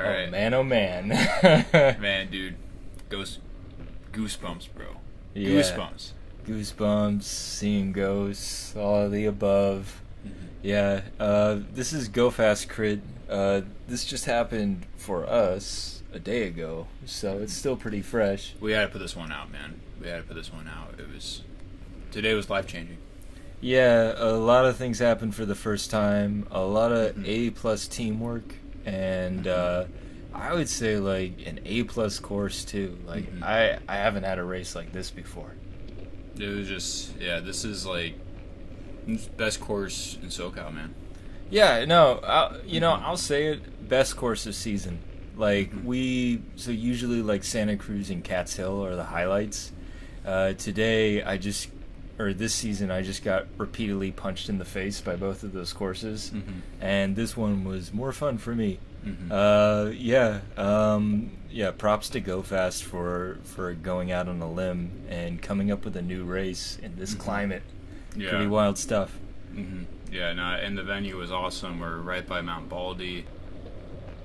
All right. Oh man. Man, dude. Goosebumps, bro. Yeah. Goosebumps. Goosebumps, seeing ghosts, all of the above. Mm-hmm. Yeah, this is Go Fast Crit. This just happened for us a day ago, so it's still pretty fresh. We had to put this one out, man. Today was life-changing. Yeah, a lot of things happened for the first time, a lot of A+ teamwork, and I would say like an A+ course too. Like I haven't had a race like this before. It was just, this is like best course in SoCal, man. Yeah, no, I'll say it, best course of season. Like so usually like Santa Cruz and Cat's Hill are the highlights. This season I just got repeatedly punched in the face by both of those courses, and this one was more fun for me. Props to Go Fast for going out on a limb and coming up with a new race in this climate. Yeah. Pretty wild stuff. Yeah, no, and the venue was awesome. We're right by Mount Baldy.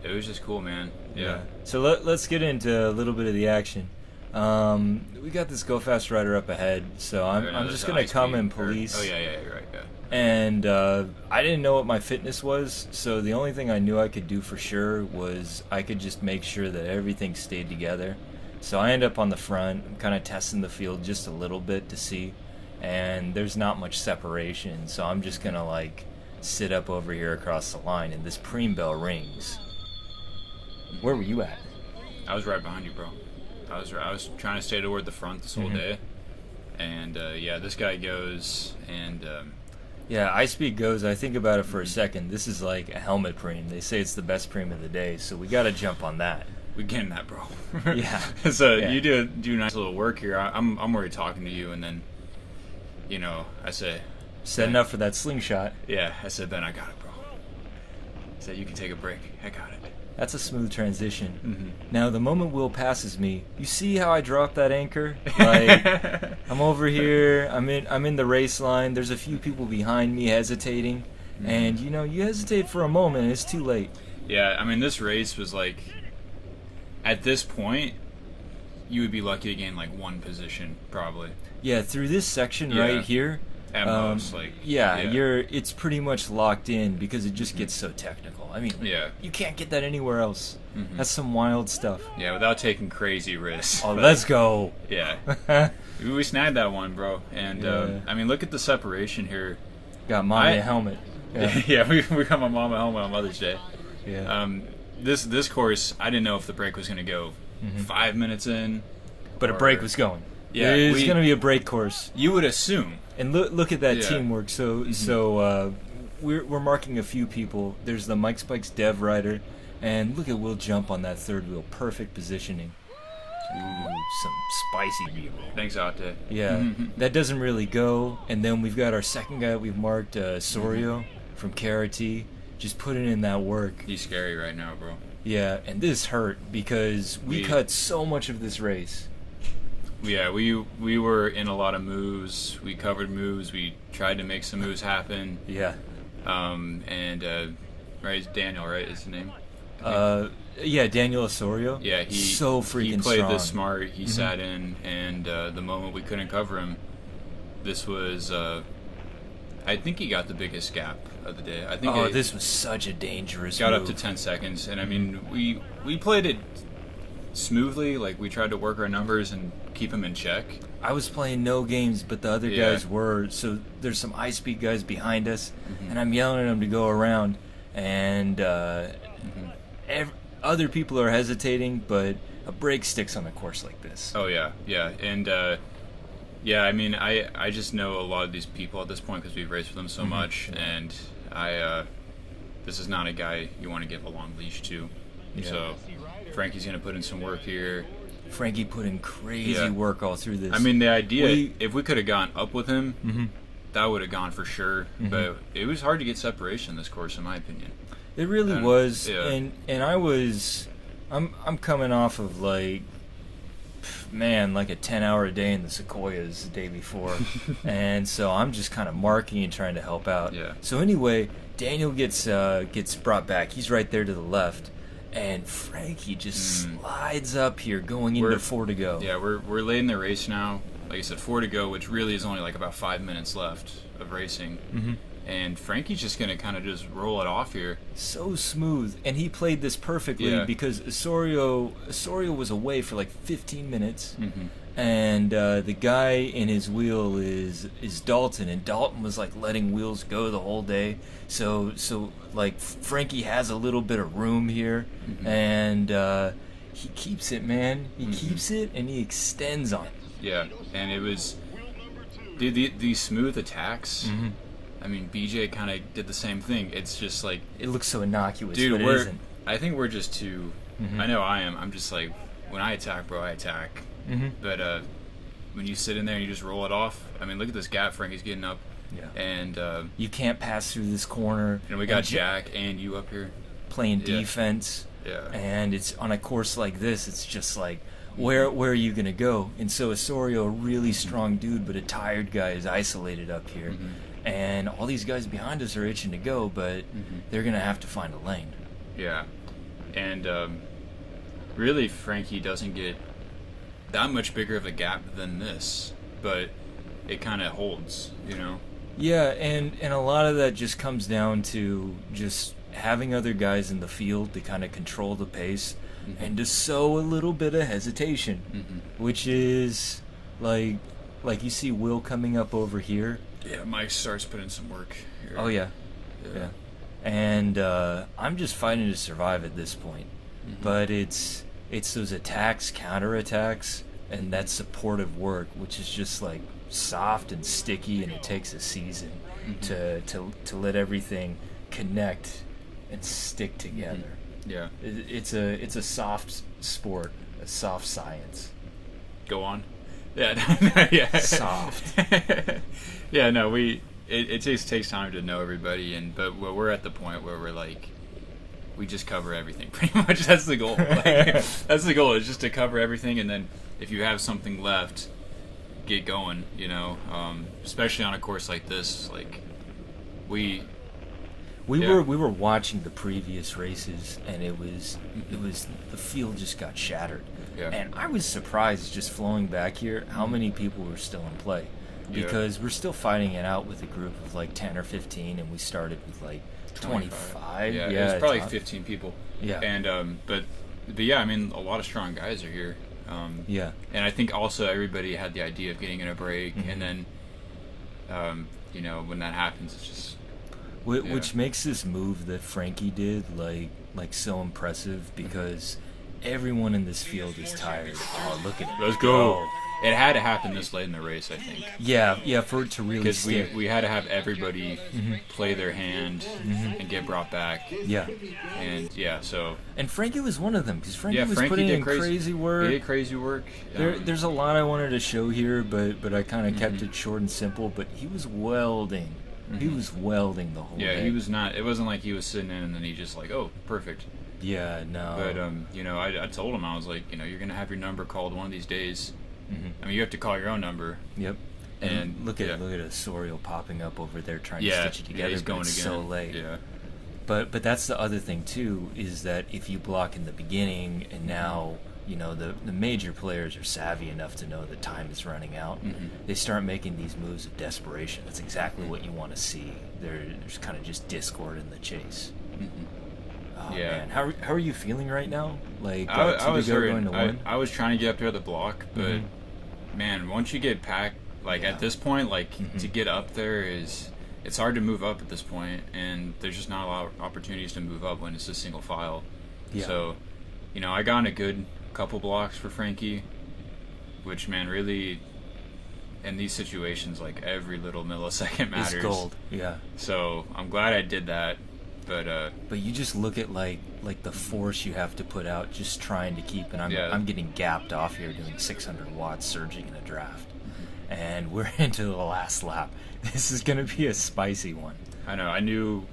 It was just cool, man. Yeah. So let's get into a little bit of the action. We got this Go Fast rider up ahead, so I'm just gonna come in police. You're right. Yeah. And I didn't know what my fitness was, so the only thing I knew I could do for sure was I could just make sure that everything stayed together. So I end up on the front. I'm kind of testing the field just a little bit to see, and there's not much separation, so I'm just gonna like sit up over here across the line, and this preem bell rings. Where were you at? I was right behind you, bro. I was trying to stay toward the front this whole day, and this guy goes, and Ice Speed goes. I think about it for a second. This is like a helmet preem. They say it's the best preem of the day, so we got to jump on that. We getting that, bro. Yeah. So you do nice little work here. I'm already talking to you, and then, I say, setting up for that slingshot. Yeah, I said, Ben, I got it, bro. I said, you can take a break. I got it. That's a smooth transition. Now, the moment Will passes me, you see how I dropped that anchor? Like, I'm over here. I'm in the race line. There's a few people behind me hesitating, and you hesitate for a moment, and it's too late. Yeah, I mean, this race was like, at this point, you would be lucky to gain like one position, probably. Yeah, through this section right here. At most, it's pretty much locked in because it just gets so technical. I mean, you can't get that anywhere else. That's some wild stuff. Yeah, without taking crazy risks. Oh, let's go. Yeah. We snagged that one, bro. And, I mean, look at the separation here. Got mommy a helmet. Yeah, we got my mama a helmet on Mother's Day. Yeah. This course, I didn't know if the break was going to go 5 minminutes in. But a break was going. Yeah, it's going to be a break course. You would assume. And look at that teamwork. So we're marking a few people. There's the Mike Spikes Dev rider, and look at Will jump on that third wheel. Perfect positioning. Ooh, some spicy B-roll. Thanks, Ate. Yeah, that doesn't really go. And then we've got our second guy we've marked, Sorio from KRT, just putting in that work. He's scary right now, bro. Yeah, and this hurt because we cut so much of this race. Yeah, we were in a lot of moves. We covered moves. We tried to make some moves happen. Yeah. Right, it's Daniel, right, is his name? Daniel Osorio. Yeah, he played strong. This smart. He sat in, and the moment we couldn't cover him, this was. I think he got the biggest gap of the day. I think. This was such a dangerous. Got move. Up to 10 seconds, and I mean, we played it smoothly. Like we tried to work our numbers and keep him in check. I was playing no games, but the other guys were. So there's some high speed guys behind us, and I'm yelling at them to go around, and other people are hesitating, but a break sticks on a course like this. Oh yeah, and I mean, I just know a lot of these people at this point because we've raced with them so much, and this is not a guy you want to give a long leash to. Yeah. So Frankie's gonna put in some work here. Frankie put in crazy work all through this. I mean, the idea, if we could have gone up with him, that would have gone for sure. But it was hard to get separation this course, in my opinion. It really was, and I'm coming off of like a 10-hour day in the Sequoias the day before, and so I'm just kind of marking and trying to help out. Yeah. So anyway, Daniel gets brought back. He's right there to the left. and Frankie just slides up here going into 4 to go. Yeah, we're late in the race now. Like I said, 4 to go, which really is only like about 5 minutes left of racing. Mm-hmm. And Frankie's just going to kind of just roll it off here. So smooth. And he played this perfectly because Osorio was away for like 15 minutes. Mm-hmm. And the guy in his wheel is Dalton. And Dalton was like letting wheels go the whole day. So like Frankie has a little bit of room here. Mm-hmm. And he keeps it, man. He keeps it and he extends on it. Yeah. And it was... These smooth attacks... Mm-hmm. I mean, BJ kind of did the same thing. It's just like... It looks so innocuous, dude, but it isn't. I think we're just too... Mm-hmm. I know I am. I'm just like, when I attack, bro, I attack. Mm-hmm. But when you sit in there and you just roll it off, I mean, look at this gap Frankie's getting up. Yeah. And... you can't pass through this corner. and we got Jack and you up here. Playing defense. Yeah. And it's on a course like this, it's just like, where are you going to go? And so Osorio, a really strong dude, but a tired guy, is isolated up here. Mm-hmm. And all these guys behind us are itching to go, but they're going to have to find a lane. Yeah. And really, Frankie doesn't get that much bigger of a gap than this, but it kind of holds, you know? Yeah, and a lot of that just comes down to just having other guys in the field to kind of control the pace and to sow a little bit of hesitation, which is like you see Will coming up over here. Yeah, Mike starts putting some work here. Oh, yeah. And I'm just fighting to survive at this point. But it's those attacks, counterattacks, and that supportive work, which is just like soft and sticky, and it takes a season to let everything connect and stick together. Yeah. It's a soft sport, a soft science. Go on. Yeah. Yeah. Soft. Yeah, no, it takes time to know everybody, but we're at the point where we're like, we just cover everything pretty much. That's the goal. Like, that's the goal, is just to cover everything, and then if you have something left, get going, you know, especially on a course like this. Like we were watching the previous races, and it was the field just got shattered. Yeah. And I was surprised, just flowing back here, how many people were still in play. Because we're still fighting it out with a group of like 10 or 15, and we started with like 25. Yeah, it was probably 15 people. Yeah. And but yeah, I mean, a lot of strong guys are here. Yeah. And I think also everybody had the idea of getting in a break, and then you know, when that happens, it's just which makes this move that Frankie did like so impressive, because everyone in this field is tired. Oh, look at it. Let's go. It had to happen this late in the race, I think. Yeah, for it to really stick. Because we had to have everybody play their hand and get brought back. Yeah. And, so... And Frankie was one of them, because Frankie was putting in crazy work. He did crazy work. There's a lot I wanted to show here, but I kind of kept it short and simple. But he was welding. He was welding the whole day. Yeah, he was not... It wasn't like he was sitting in and then he just like, oh, perfect. Yeah, no. But, you know, I told him, I was like, you know, you're going to have your number called one of these days. I mean, you have to call your own number. Yep. And look at Osorio popping up over there trying to stitch it together. Yeah, he's going again. So late. Yeah. But that's the other thing too, is that if you block in the beginning, and now you know the major players are savvy enough to know that time is running out, they start making these moves of desperation. That's exactly what you want to see. There's kind of just discord in the chase. Oh, man. How are you feeling right now? Like I was going to win? I was trying to get up there at the block, but man, once you get packed, like at this point, like to get up there it's hard to move up at this point, and there's just not a lot of opportunities to move up when it's a single file. Yeah. So, you know, I got in a good couple blocks for Frankie, which, man, really, in these situations, like every little millisecond matters. It's gold. Yeah. So I'm glad I did that. But you just look at like the force you have to put out just trying to keep, and I'm getting gapped off here doing 600 watts surging in a draft, and we're into the last lap. This is going to be a spicy one. I know. I knew.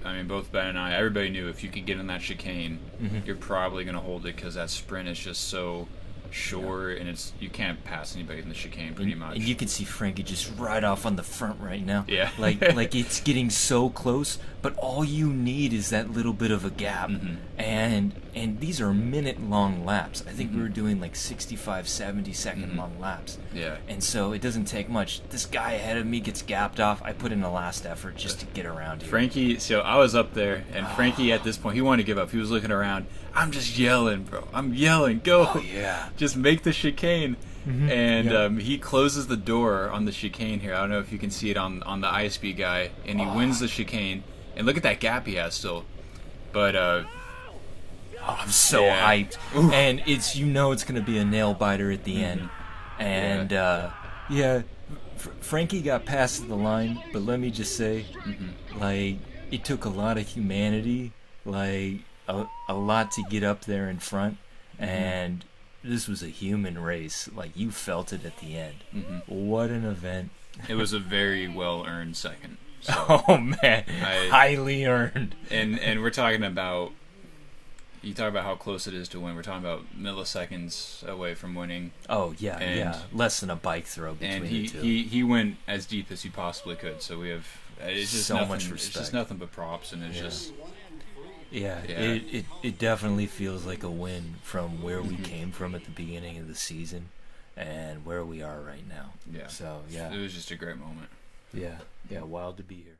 I mean, both Ben and I, everybody knew if you could get in that chicane, you're probably going to hold it, because that sprint is just so short, and you can't pass anybody in the chicane pretty much. And you can see Frankie just right off on the front right now. Yeah. like it's getting so close, but all you need is that little bit of a gap. And And these are minute-long laps. I think we were doing like 65, 70-second long laps. Yeah. And so it doesn't take much. This guy ahead of me gets gapped off. I put in a last effort just to get around here. Frankie, so I was up there, and Frankie at this point, he wanted to give up. He was looking around. I'm just yelling, bro. I'm yelling. Go. Oh, yeah. Just make the chicane. Mm-hmm. And Yep. he closes the door on the chicane here. I don't know if you can see it on the ISB guy. And he wins the chicane. And look at that gap he has still. But, I'm so hyped. And it's it's going to be a nail biter at the end. And, Frankie got past the line, but let me just say, like, it took a lot of humanity, like, a lot to get up there in front. And this was a human race. Like, you felt it at the end. What an event. it was a very well-earned second. So, Oh, man. Highly earned. and we're talking about... You talk about how close it is to win. We're talking about milliseconds away from winning. Oh, yeah. Less than a bike throw between the two. He went as deep as he possibly could. So we have it's just So nothing, much respect. It's just nothing but props, and it's just It definitely feels like a win from where we came from at the beginning of the season and where we are right now. Yeah. So it was just a great moment. Yeah, wild to be here.